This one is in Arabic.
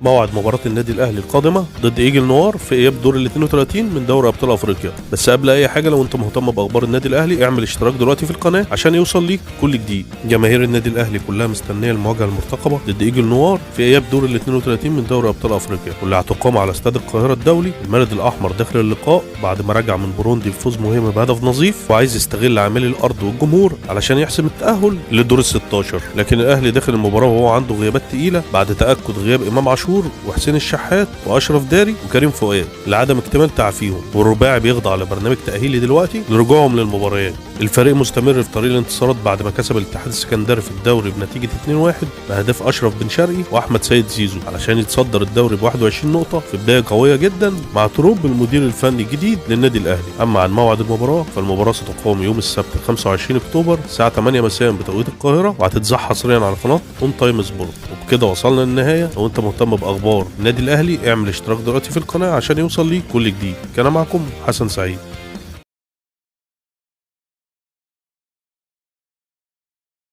موعد مباراة النادي الأهلي القادمة ضد إيجل نوار في إياب دور ال 32 من دوري أبطال أفريقيا. بس قبل أي حاجة، لو أنت مهتم بأخبار النادي الأهلي اعمل اشتراك دلوقتي في القناة عشان يوصل ليك كل جديد. جماهير النادي الأهلي كلها مستنية المواجهة المرتقبة ضد إيجل نوار في إياب دور ال 32 من دوري أبطال أفريقيا، واللي هتقام على استاد القاهرة الدولي. المارد الأحمر داخل اللقاء بعد ما رجع من بوروندي بفوز مهم بهدف نظيف، وعايز يستغل عامل الأرض والجمهور علشان يحسم التأهل لدور ال 16. لكن الأهلي داخل المباراة وهو عنده غيابات تقيلة بعد تأكد غياب إمام عاشور وحسين الشحات واشرف داري وكريم فؤاد لعدم اكتمال تعافيهم، والرباعي بيخضع لبرنامج تأهيلي دلوقتي لرجوعهم للمباريات. الفريق مستمر في طريق الانتصارات بعد ما كسب الاتحاد السكندري في الدوري بنتيجة 2-1 بأهداف أشرف بن شرقي وأحمد سيد زيزو علشان يتصدر الدوري ب 21 نقطة في بداية قوية جدا مع تروب المدير الفني الجديد للنادي الأهلي. أما عن موعد المباراة فالمباراة ستقام يوم السبت 25 أكتوبر الساعة 8 مساء بتوقيت القاهرة، وهتتذاع حصريا على قناة اون تايم سبورت. وبكده وصلنا للنهاية. لو أنت مهتم بأخبار النادي الأهلي اعمل اشتراك دلوقتي في القناة عشان يوصل ليك كل جديد. كان معكم حسن سعيد.